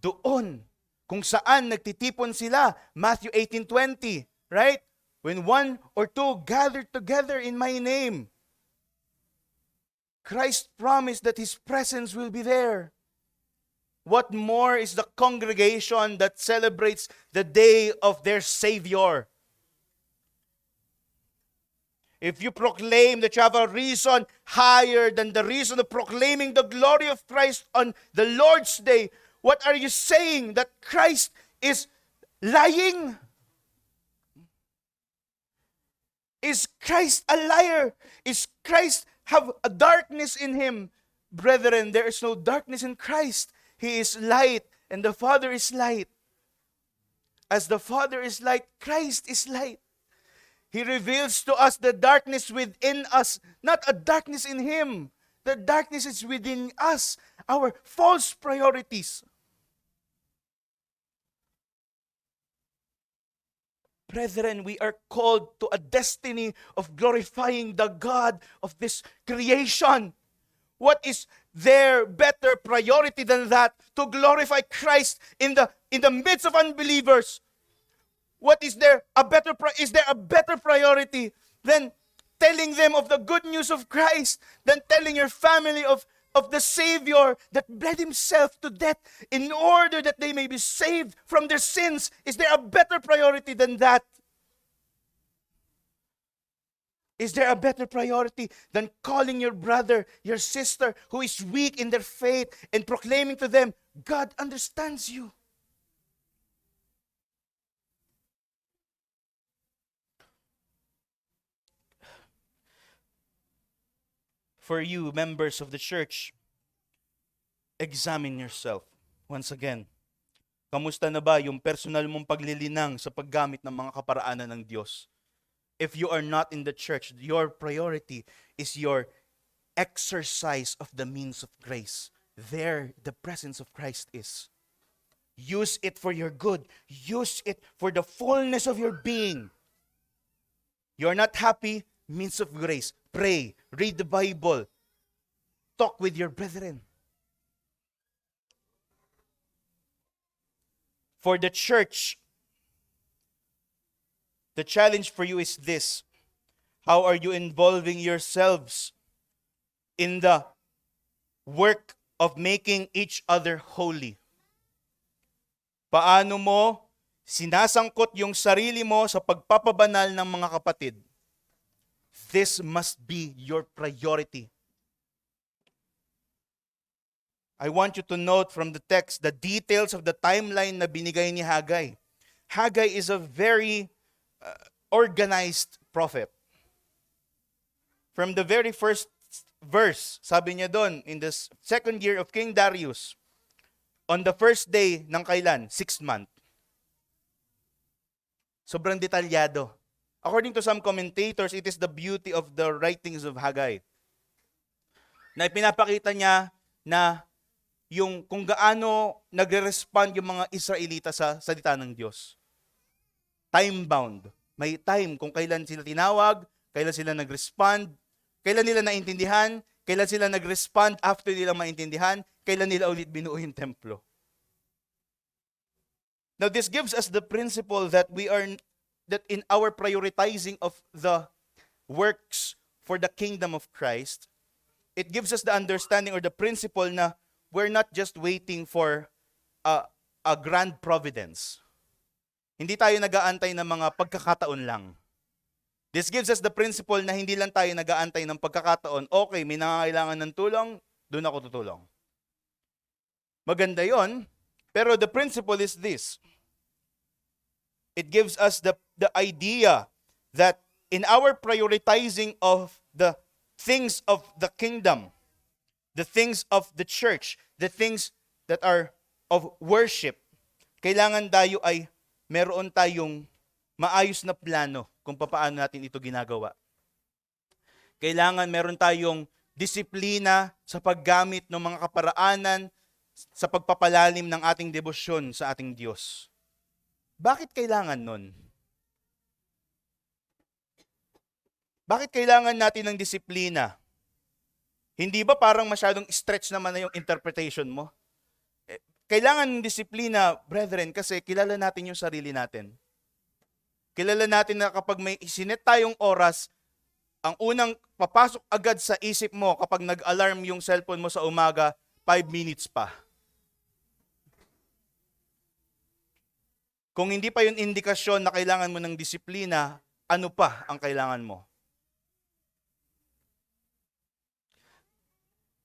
Doon, kung saan nagtitipon sila, Matthew 18:20, right? When one or two gather together in my name, Christ promised that His presence will be there. What more is the congregation that celebrates the day of their Savior? If you proclaim that you have a reason higher than the reason of proclaiming the glory of Christ on the Lord's Day, what are you saying? That Christ is lying? Is Christ a liar? Is Christ have a darkness in him? Brethren, there is no darkness in Christ. He is light, and the Father is light. As the Father is light, Christ is light. He reveals to us the darkness within us, not a darkness in Him. The darkness is within us, our false priorities. Brethren, we are called to a destiny of glorifying the God of this creation. What is there better priority than that? To glorify Christ in the midst of unbelievers. What is there is there a better priority than telling them of the good news of Christ, than telling your family of the Savior that bled Himself to death in order that they may be saved from their sins? Is there a better priority than that? Is there a better priority than calling your brother, your sister who is weak in their faith and proclaiming to them, God understands you? For you, members of the church, examine yourself. Once again, kamusta na ba yung personal mong paglilinang sa paggamit ng mga kaparaanan ng Diyos? If you are not in the church, your priority is your exercise of the means of grace. There, the presence of Christ is. Use it for your good. Use it for the fullness of your being. You're not happy, means of grace. Pray, read the Bible, talk with your brethren. For the church, the challenge for you is this. How are you involving yourselves in the work of making each other holy? Paano mo sinasangkot yung sarili mo sa pagpapabanal ng mga kapatid? This must be your priority. I want you to note from the text the details of the timeline na binigay ni Haggai. Haggai is a very organized prophet. From the very first verse, sabi niya doon, in the second year of King Darius, on the first day ng kailan? 6th month. Sobrang detalyado. According to some commentators, it is the beauty of the writings of Haggai. Na ipinapakita niya na yung kung gaano nagre-respond yung mga Israelita sa salita ng Diyos. Time-bound. May time kung kailan sila tinawag, kailan sila nag-respond, kailan nila naintindihan, kailan sila nag-respond after nila maintindihan, kailan nila ulit binuo yung templo. Now this gives us the principle that that in our prioritizing of the works for the kingdom of Christ, it gives us the understanding or the principle na we're not just waiting for a grand providence. Hindi tayo nag-aantay ng mga pagkakataon lang. This gives us the principle na hindi lang tayo nag-aantay ng pagkakataon, okay, may nangangailangan ng tulong, doon ako tutulong. Maganda yon, pero the principle is this. It gives us the idea that in our prioritizing of the things of the kingdom, the things of the church, the things that are of worship, kailangan tayo ay meron tayong maayos na plano kung paano natin ito ginagawa. Kailangan meron tayong disiplina sa paggamit ng mga kaparaanan sa pagpapalalim ng ating debosyon sa ating Diyos. Bakit kailangan nun? Bakit kailangan natin ng disiplina? Hindi ba parang masyadong stretch naman na yung interpretation mo? Kailangan ng disiplina, brethren, kasi kilala natin yung sarili natin. Kilala natin na kapag may isinet tayong oras, ang unang papasok agad sa isip mo kapag nag-alarm yung cellphone mo sa umaga, 5 minutes pa. Kung hindi pa yun indikasyon na kailangan mo ng disiplina, ano pa ang kailangan mo?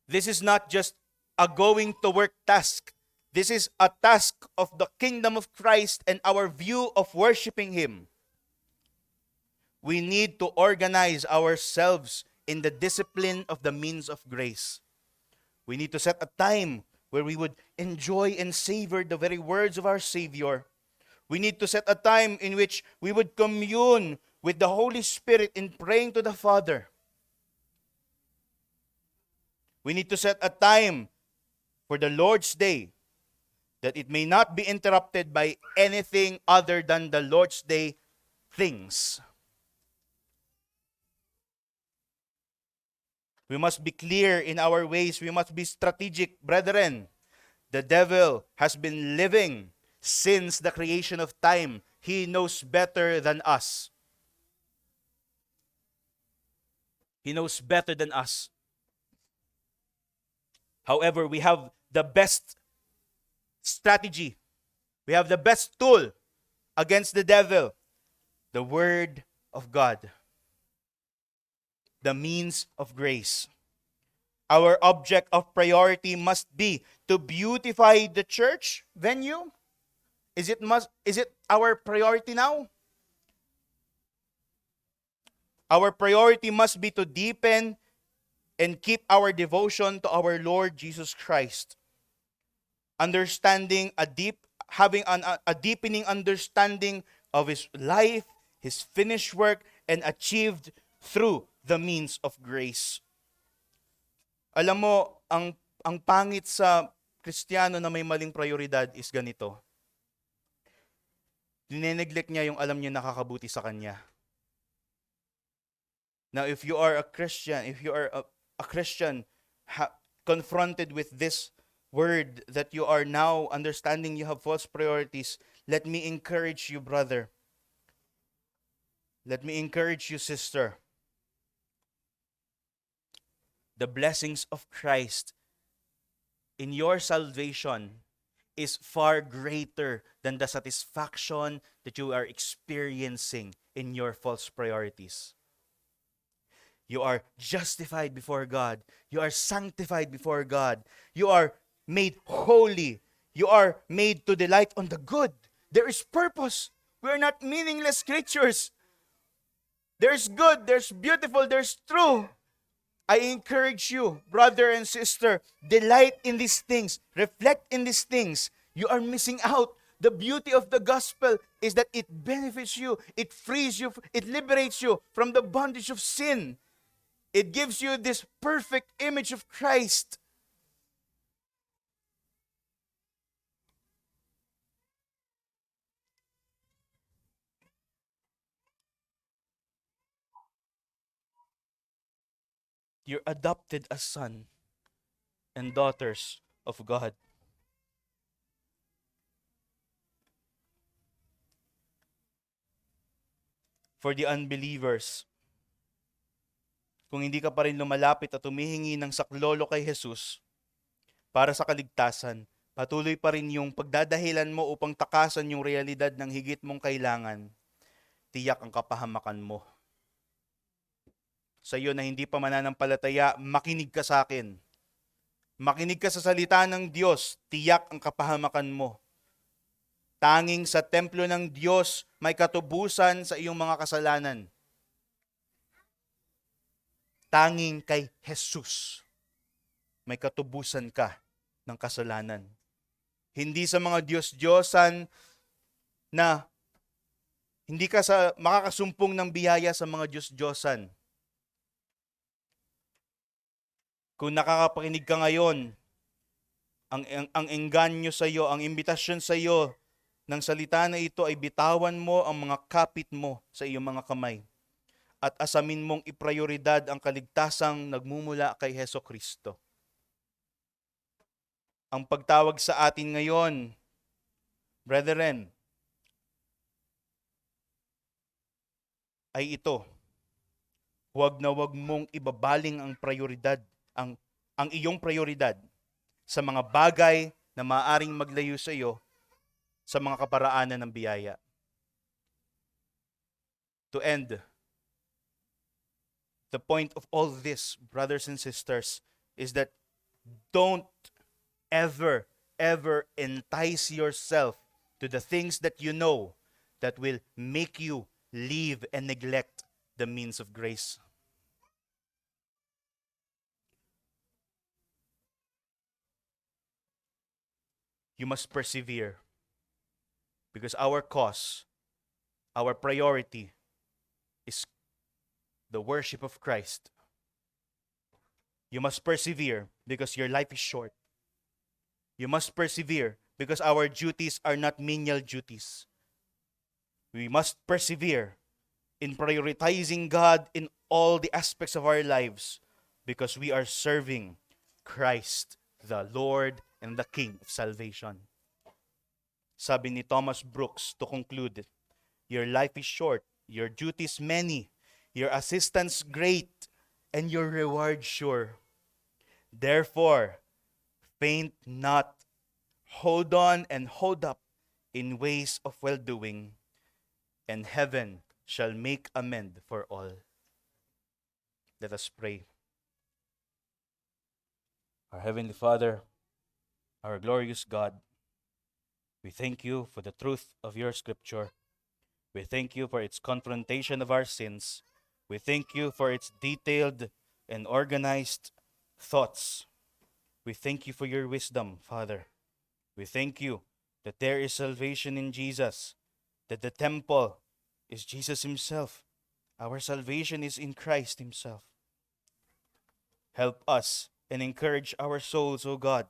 This is not just a going to work task. This is a task of the kingdom of Christ and our view of worshiping Him. We need to organize ourselves in the discipline of the means of grace. We need to set a time where we would enjoy and savor the very words of our Savior. We need to set a time in which we would commune with the Holy Spirit in praying to the Father. We need to set a time for the Lord's Day that it may not be interrupted by anything other than the Lord's Day things. We must be clear in our ways. We must be strategic, brethren. The devil has been living since the creation of time. He knows better than us. He knows better than us. However, we have the best strategy. We have the best tool against the devil. The Word of God. The means of grace. Our object of priority must be to beautify the church venue. Is it our priority now? Our priority must be to deepen and keep our devotion to our Lord Jesus Christ. Having a deepening understanding of His life, His finished work, and achieved through the means of grace. Alam mo, ang pangit sa Kristiyano na may maling prioridad is ganito. Dineneglect niya yung alam niya nakakabuti sa kanya. Now, if you are a Christian, confronted with this word that you are now understanding you have false priorities, let me encourage you, brother. Let me encourage you, sister. The blessings of Christ in your salvation is far greater than the satisfaction that you are experiencing in your false priorities. You are justified before God. You are sanctified before God. You are made holy. You are made to delight on the good. There is purpose. We are not meaningless creatures. There's good, there's beautiful, there's true. I encourage you, brother and sister, delight in these things. Reflect in these things. You are missing out. The beauty of the gospel is that it benefits you. It frees you. It liberates you from the bondage of sin. It gives you this perfect image of Christ. You're adopted as sons and daughters of God. For the unbelievers, kung hindi ka pa rin lumalapit at humihingi ng saklolo kay Jesus para sa kaligtasan, patuloy pa rin yung pagdadahilan mo upang takasan yung realidad ng higit mong kailangan, tiyak ang kapahamakan mo. Sa iyo na hindi pa mananampalataya, makinig ka sa akin. Makinig ka sa salita ng Diyos, tiyak ang kapahamakan mo. Tanging sa templo ng Diyos may katubusan sa iyong mga kasalanan. Tanging kay Jesus may katubusan ka ng kasalanan. Hindi sa mga Diyos-Diyosan na hindi ka makakasumpong ng biyaya sa mga Diyos-Diyosan. Kung nakakapakinig ka ngayon, ang engganyo sa iyo, ang imbitasyon sa iyo ng salita na ito ay bitawan mo ang mga kapit mo sa iyong mga kamay at asamin mong iprioridad ang kaligtasang nagmumula kay Heso Kristo. Ang pagtawag sa atin ngayon, brethren, ay ito. Huwag na huwag mong ibabaling ang prioridad, ang iyong prioridad sa mga bagay na maaaring maglayo sa iyo sa mga kaparaanan ng biyaya. To end, the point of all this, brothers and sisters, is that don't ever, ever entice yourself to the things that you know that will make you leave and neglect the means of grace. You must persevere because our cause, our priority is the worship of Christ. You must persevere because your life is short. You must persevere because our duties are not menial duties. We must persevere in prioritizing God in all the aspects of our lives because we are serving Christ, the Lord and the King of salvation. Sabi ni Thomas Brooks, to conclude, your life is short, your duties many, your assistance great, and your reward sure. Therefore, faint not, hold on and hold up in ways of well-doing, and heaven shall make amend for all. Let us pray. Our Heavenly Father, our glorious God, we thank you for the truth of your scripture. We thank you for its confrontation of our sins. We thank you for its detailed and organized thoughts. We thank you for your wisdom, Father. We thank you that there is salvation in Jesus, that the temple is Jesus himself. Our salvation is in Christ himself. Help us and encourage our souls, O God,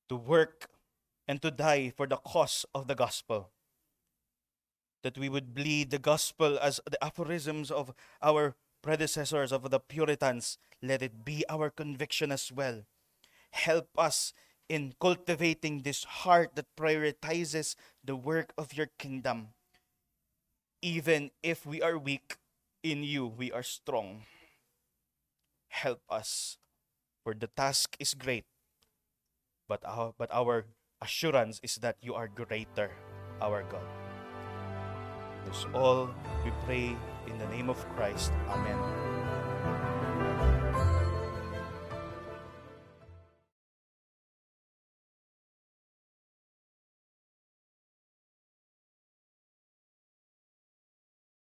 to work and to die for the cause of the gospel. That we would bleed the gospel as the aphorisms of our predecessors, of the Puritans. Let it be our conviction as well. Help us in cultivating this heart that prioritizes the work of your kingdom. Even if we are weak, in you we are strong. Help us, for the task is great, but our assurance is that you are greater, our God. This all we pray in the name of Christ. Amen.